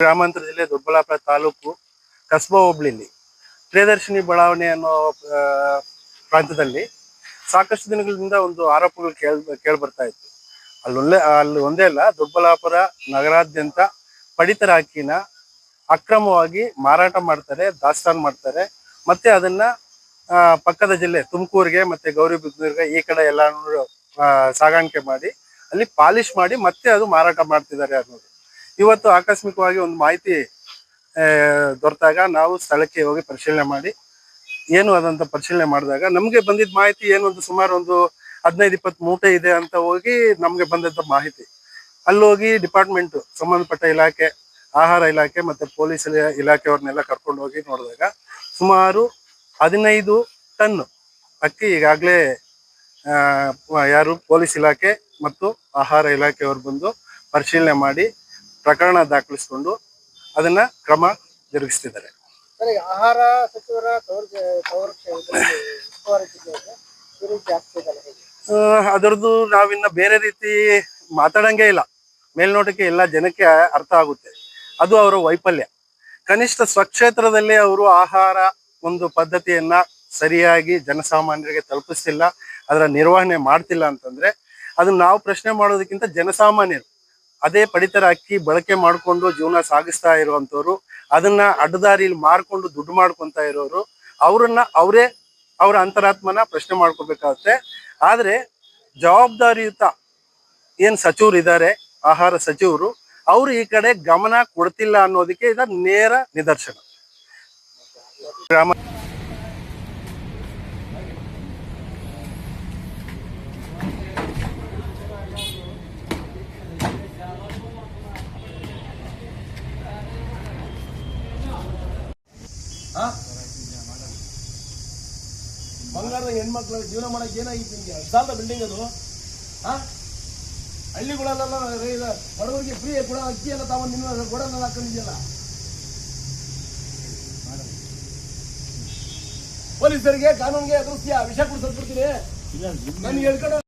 ಗ್ರಾಮಾಂತರ ಜಿಲ್ಲೆ ದೊಡ್ಡಬಳ್ಳಾಪುರ ತಾಲೂಕು ಕಸ್ಬಾ ಹೋಬಳಿಲಿ ಪ್ರಿಯದರ್ಶಿನಿ ಬಡಾವಣೆ ಅನ್ನೋ ಪ್ರಾಂತ್ಯದಲ್ಲಿ ಸಾಕಷ್ಟು ದಿನಗಳಿಂದ ಒಂದು ಆರೋಪಗಳು ಕೇಳಿ ಬರ್ತಾ ಇತ್ತು. ಅಲ್ಲಿ ಒಂದೇ ಅಲ್ಲ, ದೊಡ್ಡಬಳ್ಳಾಪುರ ನಗರಾದ್ಯಂತ ಪಡಿತರ ಅಕ್ಕಿನ ಅಕ್ರಮವಾಗಿ ಮಾರಾಟ ಮಾಡ್ತಾರೆ, ದಾಸ್ತಾನು ಮಾಡ್ತಾರೆ. ಮತ್ತೆ ಅದನ್ನ ಪಕ್ಕದ ಜಿಲ್ಲೆ ತುಮಕೂರಿಗೆ ಮತ್ತೆ ಗೌರಿಬಿದನೂರಿಗೆ ಈ ಕಡೆ ಎಲ್ಲ ಸಾಗಾಣಿಕೆ ಮಾಡಿ ಅಲ್ಲಿ ಪಾಲಿಶ್ ಮಾಡಿ ಮತ್ತೆ ಅದು ಮಾರಾಟ ಮಾಡ್ತಿದ್ದಾರೆ ಅನ್ನೋದು ಇವತ್ತು ಆಕಸ್ಮಿಕವಾಗಿ ಒಂದು ಮಾಹಿತಿ ದೊರೆತಾಗ ನಾವು ಸ್ಥಳಕ್ಕೆ ಹೋಗಿ ಪರಿಶೀಲನೆ ಮಾಡಿ ಏನು ಅದಂತ ಪರಿಶೀಲನೆ ಮಾಡಿದಾಗ ನಮಗೆ ಬಂದಿದ್ದ ಮಾಹಿತಿ ಏನೊಂದು ಸುಮಾರು ಒಂದು 15-20 ಮೂಟೆ ಇದೆ ಅಂತ ಹೋಗಿ ನಮಗೆ ಬಂದಂತ ಮಾಹಿತಿ. ಅಲ್ಲಿ ಹೋಗಿ ಡಿಪಾರ್ಟ್ಮೆಂಟ್ ಸಂಬಂಧಪಟ್ಟ ಇಲಾಖೆ, ಆಹಾರ ಇಲಾಖೆ ಮತ್ತೆ ಪೊಲೀಸ್ ಇಲಾಖೆಯವ್ರನ್ನೆಲ್ಲ ಕರ್ಕೊಂಡು ಹೋಗಿ ನೋಡಿದಾಗ ಸುಮಾರು 15 ಟನ್ ಅಕ್ಕಿ ಈಗಾಗಲೇ ಯಾರು ಪೊಲೀಸ್ ಇಲಾಖೆ ಮತ್ತು ಆಹಾರ ಇಲಾಖೆಯವರು ಬಂದು ಪರಿಶೀಲನೆ ಮಾಡಿ ಪ್ರಕರಣ ದಾಖಲಿಸಿಕೊಂಡು ಅದನ್ನ ಕ್ರಮ ಜರುಗಿಸ್ತಿದ್ದಾರೆ. ಆಹಾರ ಸಚಿವರ ಅದರದ್ದು ನಾವಿನ್ನ ಬೇರೆ ರೀತಿ ಮಾತಾಡಂಗೆ ಇಲ್ಲ. ಮೇಲ್ನೋಟಕ್ಕೆ ಎಲ್ಲ ಜನಕ್ಕೆ ಅರ್ಥ ಆಗುತ್ತೆ, ಅದು ಅವರ ವೈಫಲ್ಯ. ಕನಿಷ್ಠ ಸ್ವಕ್ಷೇತ್ರದಲ್ಲಿ ಅವರು ಆಹಾರ ಒಂದು ಪದ್ಧತಿಯನ್ನ ಸರಿಯಾಗಿ ಜನಸಾಮಾನ್ಯರಿಗೆ ತಲುಪಿಸ್ತಿಲ್ಲ, ಅದರ ನಿರ್ವಹಣೆ ಮಾಡ್ತಿಲ್ಲ ಅಂತಂದ್ರೆ ಅದನ್ನ ನಾವು ಪ್ರಶ್ನೆ ಮಾಡೋದಕ್ಕಿಂತ ಜನಸಾಮಾನ್ಯರು ಅದೇ ಪಡಿತರ ಅಕ್ಕಿ ಬಳಕೆ ಮಾಡಿಕೊಂಡು ಜೀವನ ಸಾಗಿಸ್ತಾ ಇರುವಂತವ್ರು, ಅದನ್ನ ಅಡ್ಡದಾರಿಯಲ್ಲಿ ಮಾರ್ಕೊಂಡು ದುಡ್ಡು ಮಾಡ್ಕೊಂತ ಇರೋರು, ಅವರ ಅಂತರಾತ್ಮನ ಪ್ರಶ್ನೆ ಮಾಡ್ಕೋಬೇಕಾಗುತ್ತೆ. ಆದ್ರೆ ಜವಾಬ್ದಾರಿಯುತ ಏನ್ ಸಚಿವರು ಇದ್ದಾರೆ, ಆಹಾರ ಸಚಿವರು, ಅವರು ಈ ಕಡೆ ಗಮನ ಕೊಡ್ತಿಲ್ಲ ಅನ್ನೋದಕ್ಕೆ ಇದು ನೇರ ನಿದರ್ಶನ. ಗ್ರಾಮ ಬಂಗಾರದ ಹೆಣ್ಮಕ್ಳು ಜೀವನ ಮಾಡಕ್ ಏನಾಗಿತ್ತು ನಿಮ್ಗೆ? ಸಾಲದ ಬಿಲ್ಡಿಂಗ್ ಅದು. ಹಳ್ಳಿಗಳಲ್ಲೆಲ್ಲ ಬಡವರಿಗೆ ಫ್ರೀ ಕೂಡ ಅಕ್ಕಿ ಎಲ್ಲ ತಗೊಂಡು ನಿಮ್ಮ ಗೋಡನ್ನ ಹಾಕೊಂಡಿದ್ಯಲ್ಲ. ಪೊಲೀಸರಿಗೆ ಕಾನೂನಿಗೆ ಎದುರಿಸ್ತೀಯ, ವಿಷ ಕುಡಿಸ್ಬಿಡ್ತೀನಿ. ನನಗೆ ಹೇಳ್ಕೊಂಡು